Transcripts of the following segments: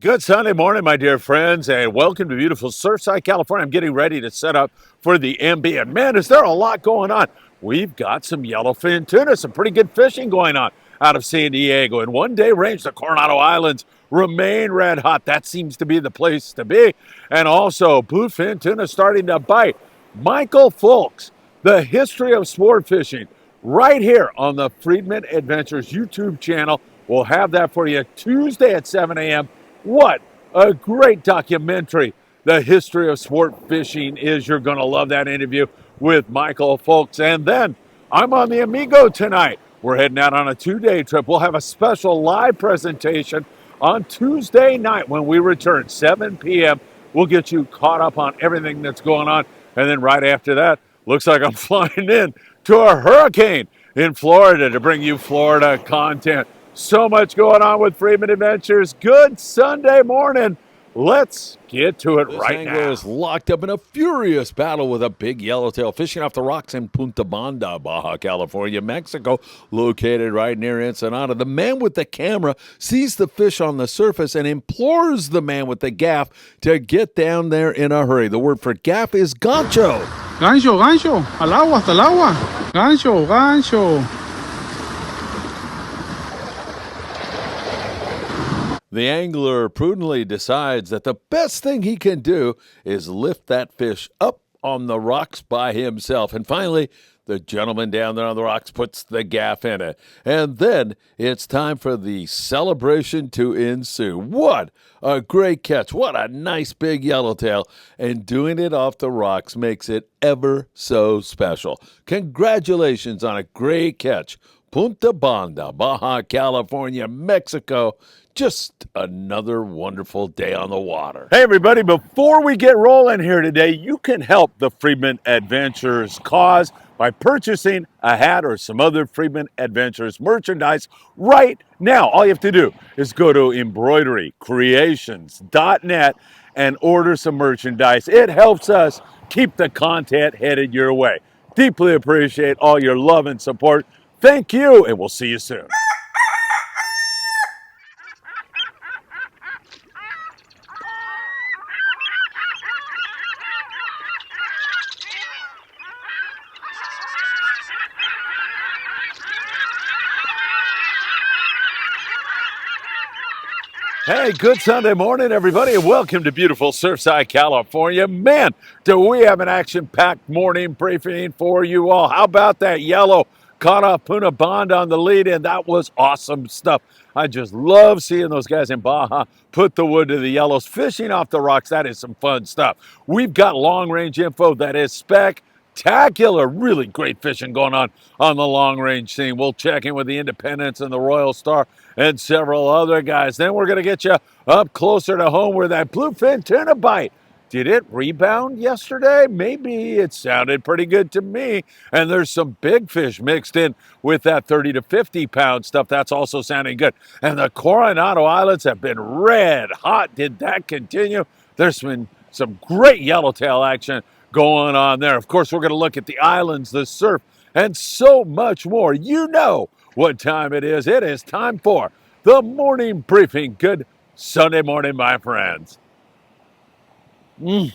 Good Sunday morning, my dear friends, and welcome to beautiful Surfside, California. I'm getting ready to set up for the MB, and man, is there a lot going on. We've got some yellowfin tuna, some pretty good fishing going on out of San Diego. And one-day range, the Coronado Islands remain red hot. That seems to be the place to be. And also, bluefin tuna starting to bite. Michael Folks, the history of sport fishing, right here on the Friedman Adventures YouTube channel. We'll have that for you Tuesday at 7 a.m. What a great documentary the history of sport fishing is. You're going to love that interview with Michael Folks. And then I'm on the Amigo tonight. We're heading out on a 2-day trip. We'll have a special live presentation on Tuesday night when we return, 7 p.m. We'll get you caught up on everything that's going on. And then right after that, looks like I'm flying in to a hurricane in Florida to bring you Florida content. So much going on with Friedman Adventures. Good Sunday morning. Let's get to it right now. This angler is locked up in a furious battle with a big yellowtail fishing off the rocks in Punta Banda, Baja California, Mexico, located right near Ensenada. The man with the camera sees the fish on the surface and implores the man with the gaff to get down there in a hurry. The word for gaff is gancho. Gancho, gancho, al agua, hasta el agua. Gancho, gancho. The angler prudently decides that the best thing he can do is lift that fish up on the rocks by himself. And finally, the gentleman down there on the rocks puts the gaff in it. And then it's time for the celebration to ensue. What a great catch. What a nice big yellowtail. And doing it off the rocks makes it ever so special. Congratulations on a great catch. Punta Banda, Baja California, Mexico. Just another wonderful day on the water. Hey, everybody, before we get rolling here today, you can help the Friedman Adventures cause by purchasing a hat or some other Friedman Adventures merchandise right now. All you have to do is go to embroiderycreations.net and order some merchandise. It helps us keep the content headed your way. Deeply appreciate all your love and support. Thank you, and we'll see you soon. Hey, good Sunday morning, everybody, and welcome to beautiful Surfside, California. Man, do we have an action-packed morning briefing for you all. How about that yellow caught off Punta Banda on the lead, and that was awesome stuff. I just love seeing those guys in Baja put the wood to the yellows, fishing off the rocks. That is some fun stuff. We've got long-range info that is spectacular. Really great fishing going on the long-range scene. We'll check in with the Independence and the Royal Star and several other guys. Then we're going to get you up closer to home where that bluefin tuna bite. Did it rebound yesterday? Maybe. It sounded pretty good to me. And there's some big fish mixed in with that 30 to 50 pound stuff. That's also sounding good. And the Coronado Islands have been red hot. Did that continue? There's been some great yellowtail action going on there. Of course, we're going to look at the islands, the surf, and so much more. You know what time it is. It is time for the morning briefing. Good Sunday morning, my friends. Man,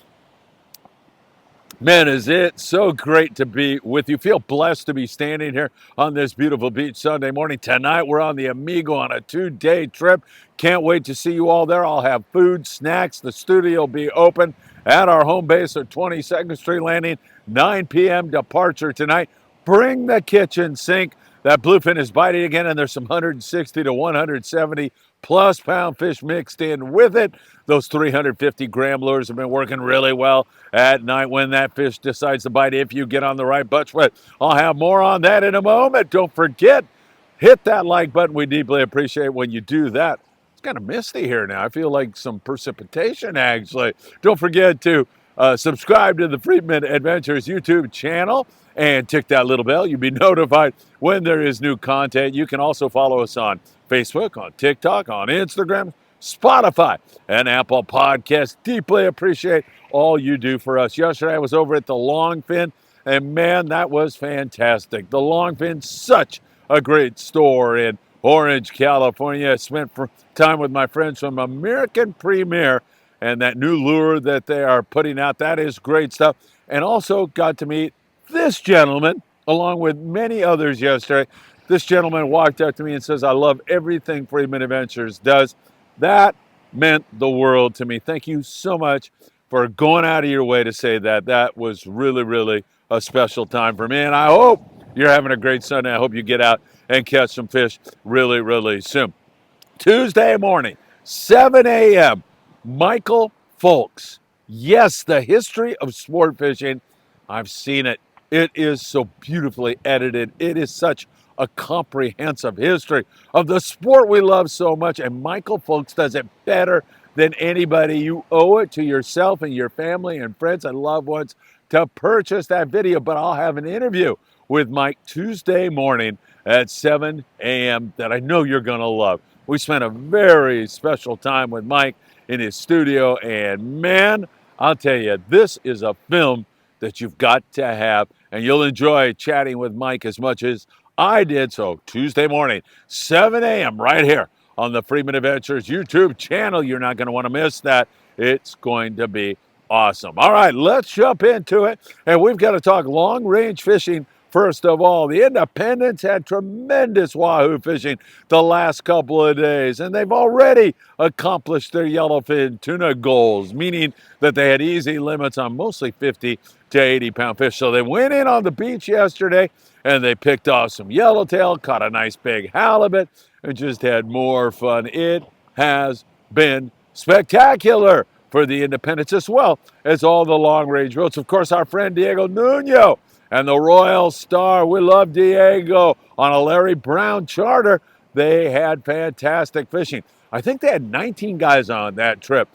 is it so great to be with you. Feel blessed to be standing here on this beautiful beach Sunday morning. Tonight, we're on the Amigo on a 2-day trip. Can't wait to see you all there. I'll have food, snacks. The studio will be open at our home base at 22nd Street Landing, 9 p.m. departure tonight. Bring the kitchen sink. That bluefin is biting again, and there's some 160 to 170 plus pound fish mixed in with it. Those 350 gram lures have been working really well at night when that fish decides to bite if you get on the right butt foot. I'll have more on that in a moment. Don't forget, hit that like button. We deeply appreciate when you do that. It's kind of misty here now. I feel like some precipitation, actually. Don't forget to subscribe to the Friedman Adventures YouTube channel and tick that little bell. You'll be notified when there is new content. You can also follow us on Facebook, on TikTok, on Instagram, Spotify, and Apple Podcasts. Deeply appreciate all you do for us. Yesterday I was over at the Longfin, and man, that was fantastic. The Longfin, such a great store, and Orange, California. I spent time with my friends from American Premier and that new lure that they are putting out. That is great stuff. And also got to meet this gentleman along with many others yesterday. This gentleman walked up to me and says, I love everything Friedman Adventures does. That meant the world to me. Thank you so much for going out of your way to say that. That was really, really a special time for me. And I hope you're having a great Sunday. I hope you get out and catch some fish really, really soon. Tuesday morning, 7 a.m., Michael Folks. Yes, the history of sport fishing. I've seen it. It is so beautifully edited. It is such a comprehensive history of the sport we love so much. And Michael Folks does it better than anybody. You owe it to yourself and your family and friends and loved ones to purchase that video. But I'll have an interview with Mike Tuesday morning at 7 a.m. that I know you're going to love. We spent a very special time with Mike in his studio. And man, I'll tell you, this is a film that you've got to have. And you'll enjoy chatting with Mike as much as I did. So Tuesday morning, 7 a.m. right here on the Friedman Adventures YouTube channel. You're not going to want to miss that. It's going to be awesome. All right, let's jump into it. And we've got to talk long-range fishing. First of all, the Independents had tremendous wahoo fishing the last couple of days, and they've already accomplished their yellowfin tuna goals, meaning that they had easy limits on mostly 50 to 80-pound fish. So they went in on the beach yesterday, and they picked off some yellowtail, caught a nice big halibut, and just had more fun. It has been spectacular for the Independents as well as all the long-range boats. Of course, our friend Diego Nuno and the Royal Star. We love Diego on a Larry Brown charter. They had fantastic fishing. I think they had 19 guys on that trip.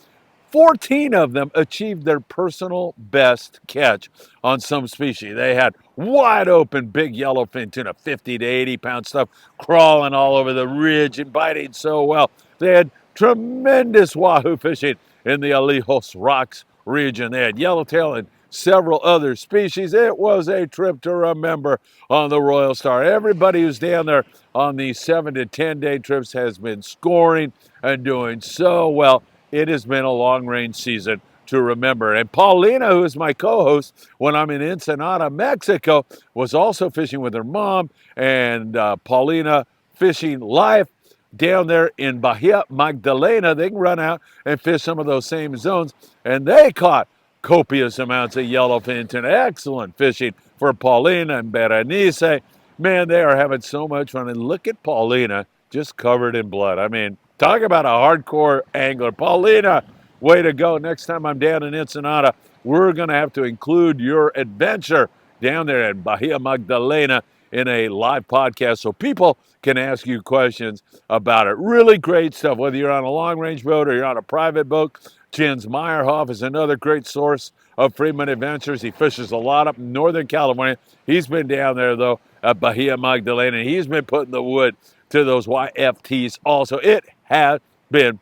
14 of them achieved their personal best catch on some species. They had wide open big yellowfin tuna, 50 to 80-pound stuff, crawling all over the ridge and biting so well. They had tremendous wahoo fishing in the Alijos Rocks region. They had yellowtail and several other species. It was a trip to remember on the Royal Star. Everybody who's down there on these 7 to 10-day trips has been scoring and doing so well. It has been a long-range season to remember. And Paulina, who is my co-host when I'm in Ensenada, Mexico, was also fishing with her mom. And Paulina Fishing Life down there in Bahia Magdalena, they can run out and fish some of those same zones. And they caught copious amounts of yellowfin tuna. Excellent fishing for Paulina and Berenice. Man, they are having so much fun. And look at Paulina, just covered in blood. I mean, talk about a hardcore angler. Paulina, way to go. Next time I'm down in Ensenada, we're going to have to include your adventure down there at Bahia Magdalena in a live podcast so people can ask you questions about it. Really great stuff, whether you're on a long-range boat or you're on a private boat. Jens Meyerhoff is another great source of Friedman Adventures. He fishes a lot up in Northern California. He's been down there, though, at Bahia Magdalena, and he's been putting the wood to those YFTs also. It has been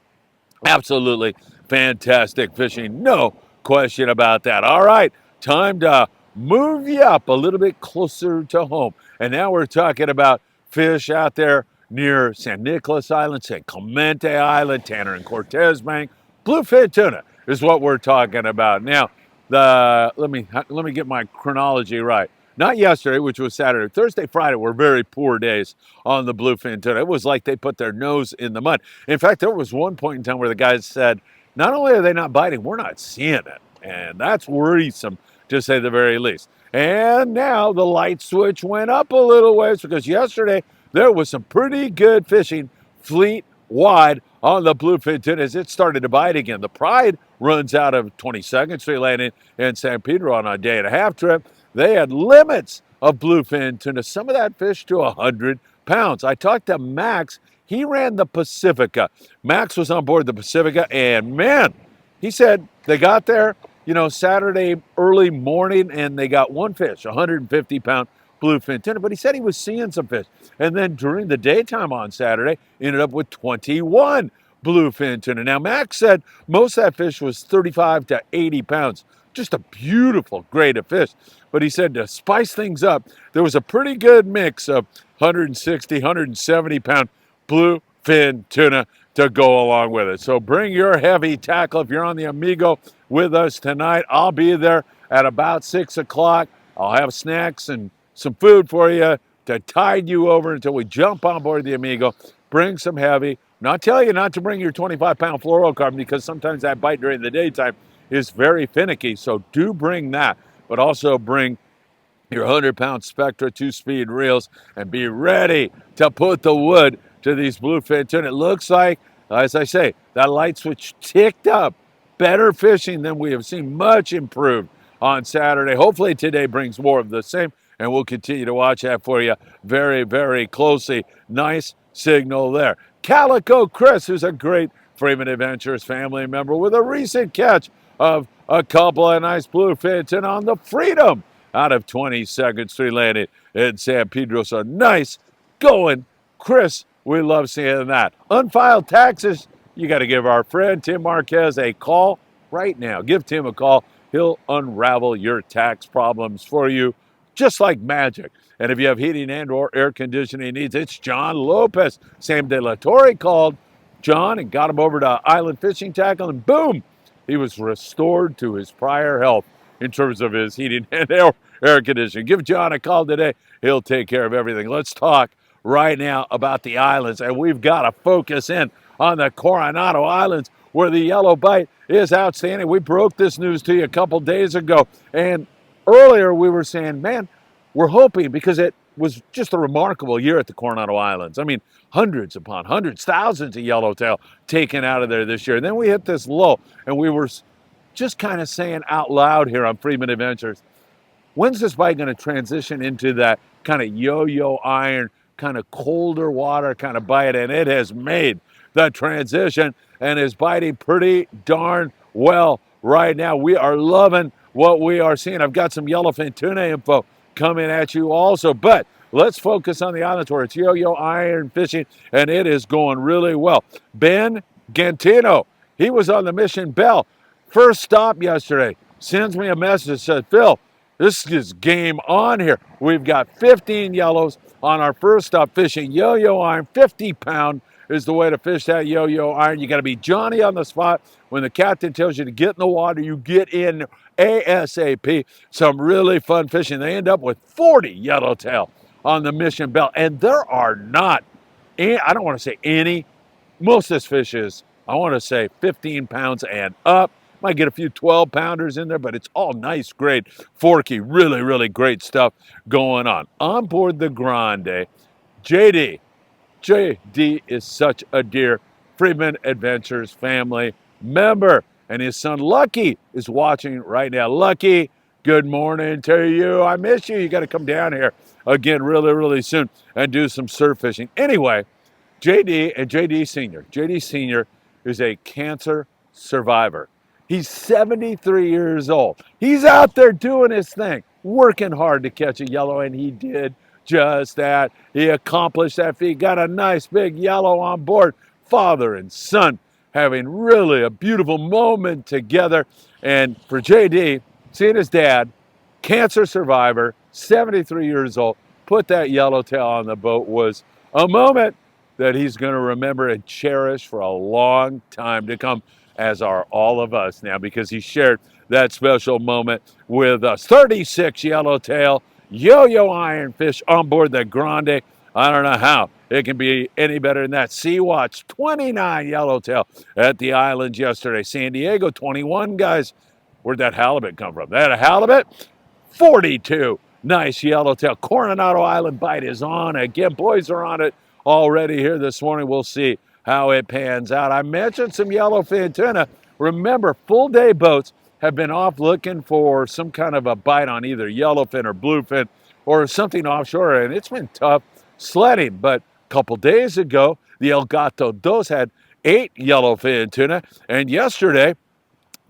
absolutely fantastic fishing. No question about that. All right, time to move you up a little bit closer to home. And now we're talking about fish out there near San Nicolas Island, San Clemente Island, Tanner and Cortez Bank. Bluefin tuna is what we're talking about. Now, let me get my chronology right. Not yesterday, which was Saturday. Thursday, Friday were very poor days on the bluefin tuna. It was like they put their nose in the mud. In fact, there was one point in time where the guys said, not only are they not biting, we're not seeing it. And that's worrisome, to say the very least. And now the light switch went up a little ways because yesterday there was some pretty good fishing fleet-wide on the bluefin tuna as it started to bite again. The Pride runs out of 22nd Street Landing in San Pedro on a day-and-a-half trip. They had limits of bluefin tuna, some of that fish to 100 pounds. I talked to Max. He ran the Pacifica. Max was on board the Pacifica, and man, he said they got there, Saturday early morning, and they got one fish, 150-pound bluefin tuna, but he said he was seeing some fish. And then during the daytime on Saturday, ended up with 21 bluefin tuna. Now, Max said most of that fish was 35 to 80 pounds. Just a beautiful grade of fish. But he said to spice things up, there was a pretty good mix of 160, 170-pound bluefin tuna to go along with it. So bring your heavy tackle. If you're on the Amigo with us tonight, I'll be there at about 6 o'clock. I'll have snacks and some food for you to tide you over until we jump on board the Amigo. Bring some heavy. Not tell you not to bring your 25-pound fluorocarbon because sometimes that bite during the daytime is very finicky. So do bring that, but also bring your 100-pound Spectra 2-speed reels and be ready to put the wood to these bluefin tuna. It looks like, as I say, that light switch ticked up. Better fishing than we have seen, much improved on Saturday. Hopefully today brings more of the same, and we'll continue to watch that for you very, very closely. Nice signal there. Calico Chris, who's a great Friedman Adventures family member, with a recent catch of a couple of nice bluefin tuna on the Freedom out of 22nd Street landing in San Pedro. So nice going, Chris. We love seeing that. Unfiled taxes, you got to give our friend Tim Marquez a call right now. Give Tim a call. He'll unravel your tax problems for you just like magic. And if you have heating and or air conditioning needs, it's John Lopez. Sam De La Torre called John and got him over to Island Fishing Tackle, and boom, he was restored to his prior health in terms of his heating and air conditioning. Give John a call today. He'll take care of everything. Let's talk right now about the islands, and we've got to focus in on the Coronado Islands where the yellow bite is outstanding. We broke this news to you a couple days ago, and earlier we were saying, man, we're hoping, because it was just a remarkable year at the Coronado Islands. I mean, hundreds upon hundreds, thousands of yellowtail taken out of there this year. And then we hit this low, and we were just kind of saying out loud here on Friedman Adventures, when's this bite going to transition into that kind of yo-yo iron, kind of colder water kind of bite? And it has made the transition and is biting pretty darn well right now. We are loving what we are seeing. I've got some yellowfin tuna info coming at you also, but let's focus on the islands where it's yo-yo iron fishing, and it is going really well. Ben Gantino, he was on the Mission Bell. First stop yesterday, sends me a message, said, Phil, this is game on here. We've got 15 yellows on our first stop fishing yo-yo iron. 50-pound is the way to fish that yo-yo iron. You got to be Johnny on the spot. When the captain tells you to get in the water, you get in ASAP. Some really fun fishing. They end up with 40 yellowtail on the Mission Bell. And there are not, I don't want to say any, most of this fish is, I want to say 15 pounds and up. Might get a few 12-pounders in there, but it's all nice, great, forky, really, really great stuff going on. On board the Grande, JD is such a dear Friedman Adventures family member, and his son Lucky is watching right now. Lucky, good morning to you. I miss you. You got to come down here again really, really soon and do some surf fishing. Anyway, JD and JD Sr. is a cancer survivor. He's 73 years old. He's out there doing his thing, working hard to catch a yellow, and he did just that. He accomplished that feat, got a nice big yellow on board. Father and son having really a beautiful moment together. And for JD, seeing his dad, cancer survivor, 73 years old, put that yellowtail on the boat was a moment that he's going to remember and cherish for a long time to come, as are all of us now, because he shared that special moment with us. 36 yellowtail, yo-yo ironfish on board the Grande. I don't know how it can be any better than that. Sea Watch, 29 yellowtail at the islands yesterday. San Diego, 21, guys. Where'd that halibut come from? That halibut, 42. Nice yellowtail. Coronado Island bite is on again. Boys are on it already here this morning. We'll see how it pans out. I mentioned some yellowfin tuna. Remember, full day boats have been off looking for some kind of a bite on either yellowfin or bluefin or something offshore, and it's been tough sledding. But a couple days ago, the El Gato Dos had 8 yellowfin tuna, and yesterday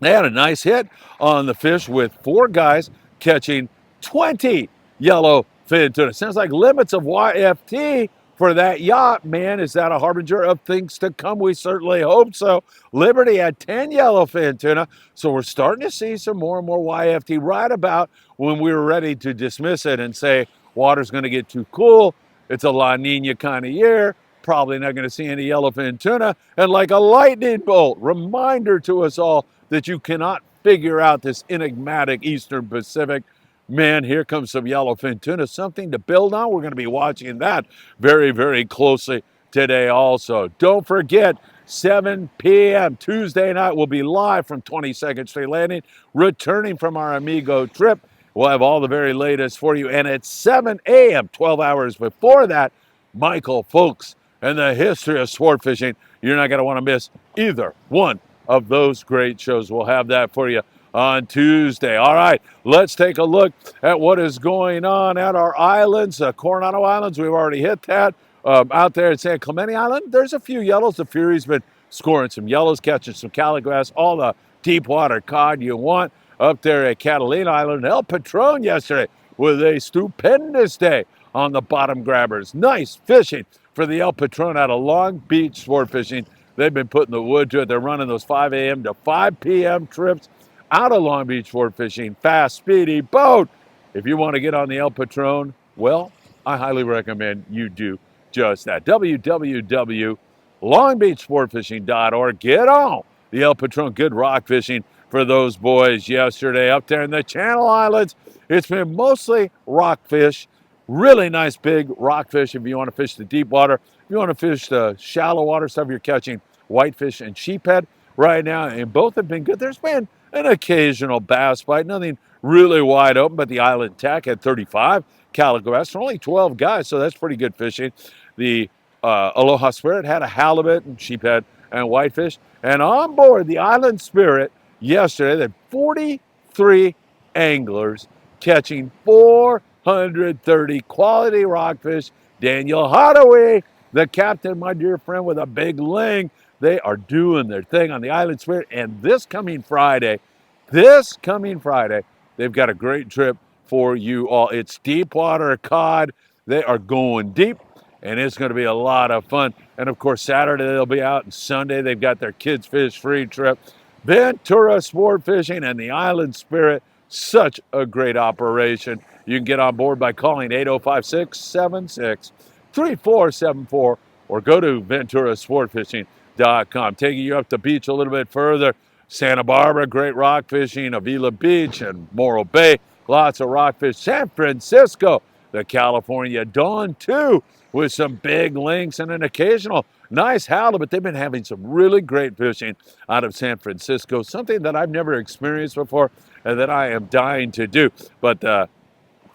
they had a nice hit on the fish with 4 guys catching 20 yellowfin tuna. Sounds like limits of YFT for that yacht, man. Is that a harbinger of things to come? We certainly hope so. Liberty had 10 yellowfin tuna, so we're starting to see some more and more YFT right about when we were ready to dismiss it and say water's going to get too cool. It's a La Nina kind of year. probably not going to see any yellowfin tuna. And like a lightning bolt, reminder to us all that you cannot figure out this enigmatic Eastern Pacific. Man, here comes some yellowfin tuna, something to build on. We're going to be watching that very, very closely today also. Don't forget, 7 p.m. Tuesday night, we'll be live from 22nd Street Landing, returning from our Amigo trip. We'll have all the very latest for you. And at 7 a.m., 12 hours before that, Michael Folks and the history of sport fishing. You're not going to want to miss either one of those great shows. We'll have that for you on Tuesday. All right, let's take a look at what is going on at our islands. Coronado Islands, we've already hit that. Out there at San Clemente Island, there's a few yellows. The Fury's been scoring some yellows, catching some caligrass, all the deep water cod you want. Up there at Catalina Island, El Patron yesterday with a stupendous day on the bottom grabbers. Nice fishing for the El Patron out of Long Beach Sport Fishing. They've been putting the wood to it. They're running those 5 a.m. to 5 p.m. trips out of Long Beach Sport Fishing. Fast, speedy boat. If you want to get on the El Patron, well, I highly recommend you do just that. www.longbeachsportfishing.org. Get on the El Patron. Good rock fishing for those boys yesterday up there in the Channel Islands. It's been mostly rockfish, really nice big rockfish if you want to fish the deep water. If you want to fish the shallow water stuff, you're catching whitefish and sheephead right now, and both have been good. There's been an occasional bass bite, nothing really wide open, but the Island Tack had 35 caligrass for only 12 guys, so that's pretty good fishing. The Aloha Spirit had a halibut and sheephead and whitefish. And on board the Island Spirit yesterday, they had 43 anglers catching 430 quality rockfish. Daniel Hadaway, the captain, my dear friend with a big ling, they are doing their thing on the Island Spirit. And this coming Friday, they've got a great trip for you all. It's deep water cod. They are going deep, and it's going to be a lot of fun. And of course, Saturday they'll be out, and Sunday they've got their Kids Fish Free trip. Ventura Sport Fishing and the Island Spirit, such a great operation. You can get on board by calling 805-676-3474 or go to venturasportfishing.com. Taking you up the beach a little bit further, Santa Barbara, great rock fishing, Avila Beach and Morro Bay, lots of rockfish. San Francisco, the California Dawn, too, with some big links and an occasional nice halibut. They've been having some really great fishing out of San Francisco, something that I've never experienced before and that I am dying to do. But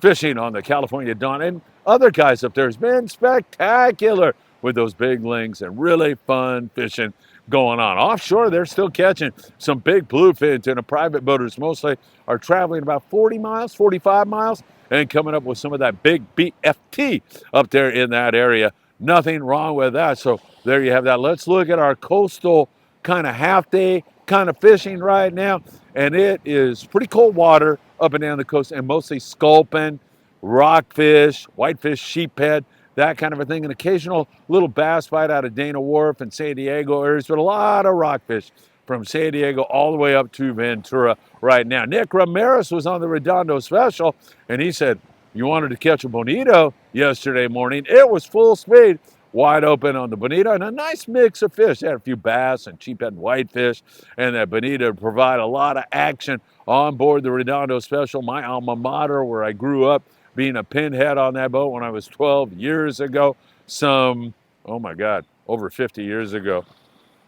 fishing on the California Dawn and other guys up there has been spectacular with those big links and really fun fishing going on. Offshore, they're still catching some big bluefin tuna. Private boaters mostly are traveling about 40 miles, 45 miles, and coming up with some of that big BFT up there in that area. Nothing wrong with that. So there you have that. Let's look at our coastal kind of half-day kind of fishing right now. And it is pretty cold water up and down the coast, and mostly sculpin, rockfish, whitefish, sheephead, that kind of a thing. An occasional little bass bite out of Dana Wharf and San Diego areas, but a lot of rockfish from San Diego all the way up to Ventura right now. Nick Ramirez was on the Redondo Special, and he said, you wanted to catch a bonito yesterday morning. It was full speed, wide open on the bonito, and a nice mix of fish. They had a few bass and sheephead and whitefish, and that bonito provide a lot of action on board the Redondo Special, my alma mater, where I grew up being a pinhead on that boat when I was 12 years ago. Some, oh my God, over 50 years ago.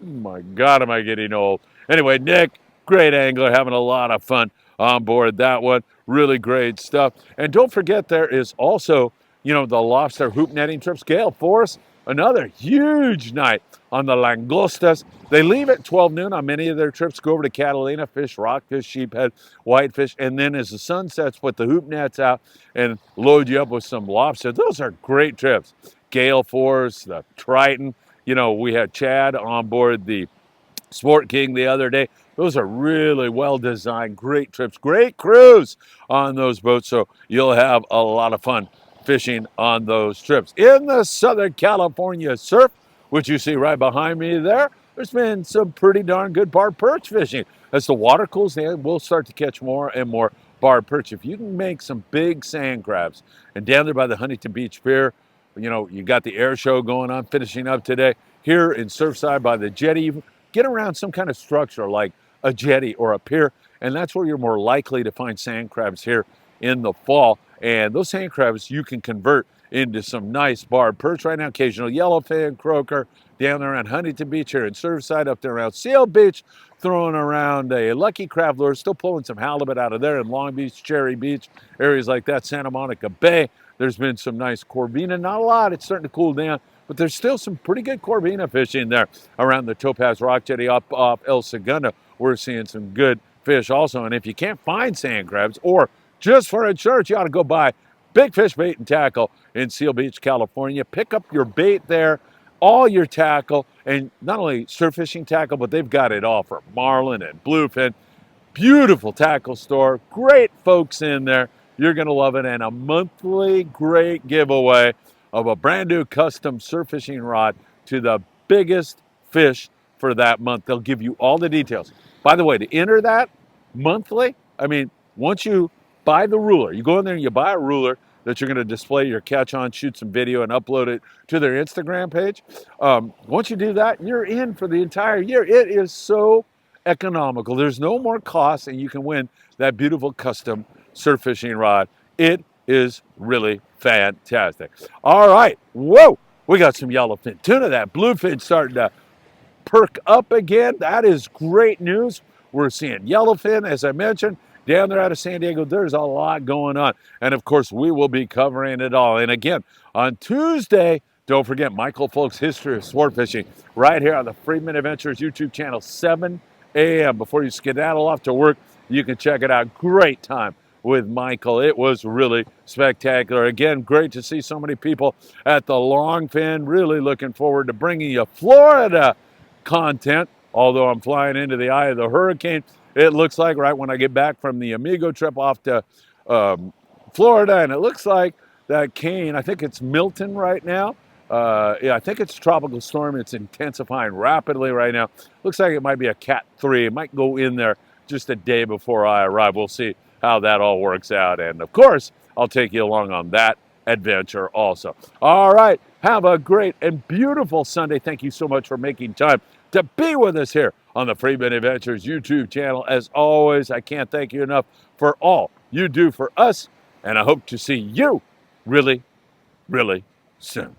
Oh my God, am I getting old? Anyway, Nick, great angler, having a lot of fun on board that one. Really great stuff. And don't forget, there is also, the lobster hoop netting trips. Gale Force, another huge night on the Langostas. They leave at 12 noon on many of their trips, go over to Catalina, fish rockfish, sheephead, whitefish, and then as the sun sets, put the hoop nets out and load you up with some lobster. Those are great trips. Gale Force, the Triton. We had Chad on board the Sport King the other day. Those are really well-designed, great trips, great crews on those boats, so you'll have a lot of fun fishing on those trips. In the Southern California surf, which you see right behind me there's been some pretty darn good barred perch fishing. As the water cools down, we'll start to catch more and more barred perch. If you can make some big sand crabs, and down there by the Huntington Beach Pier, You know, you got the air show going on, finishing up today here in Surfside by the jetty. Get around some kind of structure like a jetty or a pier, and that's where you're more likely to find sand crabs here in the fall. And those sand crabs you can convert into some nice barred perch right now, occasional yellowfin, croaker, down there around Huntington Beach here in Surfside, up there around Seal Beach, throwing around a lucky crab lure, still pulling some halibut out of there in Long Beach, Cherry Beach, areas like that, Santa Monica Bay. There's been some nice corvina, not a lot, it's starting to cool down, but there's still some pretty good corvina fishing there around the Topaz Rock Jetty up off El Segundo. We're seeing some good fish also, and if you can't find sand crabs, or just for insurance, you ought to go buy Big Fish Bait and Tackle in Seal Beach, California. Pick up your bait there, all your tackle, and not only surf fishing tackle, but they've got it all for marlin and bluefin. Beautiful tackle store, great folks in there. You're going to love it, and a monthly great giveaway of a brand new custom surf fishing rod to the biggest fish for that month. They'll give you all the details. By the way, to enter that monthly, I mean, once you buy the ruler, you go in there and you buy a ruler that you're going to display your catch on, shoot some video, and upload it to their Instagram page. Once you do that, you're in for the entire year. It is so economical. There's no more cost, and you can win that beautiful custom surf fishing rod. It is really fantastic. All right. Whoa, we got some yellowfin tuna. That bluefin starting to perk up again. That is great news. We're seeing yellowfin, as I mentioned, down there out of San Diego. There's a lot going on. And of course, we will be covering it all. And again, on Tuesday, don't forget Michael Folk's History of Sport Fishing right here on the Friedman Adventures YouTube channel, 7 a.m. Before you skedaddle off to work, you can check it out. Great time with Michael. It was really spectacular. Again, great to see so many people at the Longfin. Really looking forward to bringing you Florida content. Although I'm flying into the eye of the hurricane, it looks like right when I get back from the Amigo trip off to Florida, and it looks like that cane, I think it's Milton right now. Yeah, I think it's a tropical storm. It's intensifying rapidly right now. Looks like it might be a Cat 3. It might go in there just a day before I arrive. We'll see how that all works out. And of course, I'll take you along on that adventure also. All right, have a great and beautiful Sunday. Thank you so much for making time to be with us here on the Friedman Adventures YouTube channel. As always, I can't thank you enough for all you do for us, and I hope to see you really, really soon.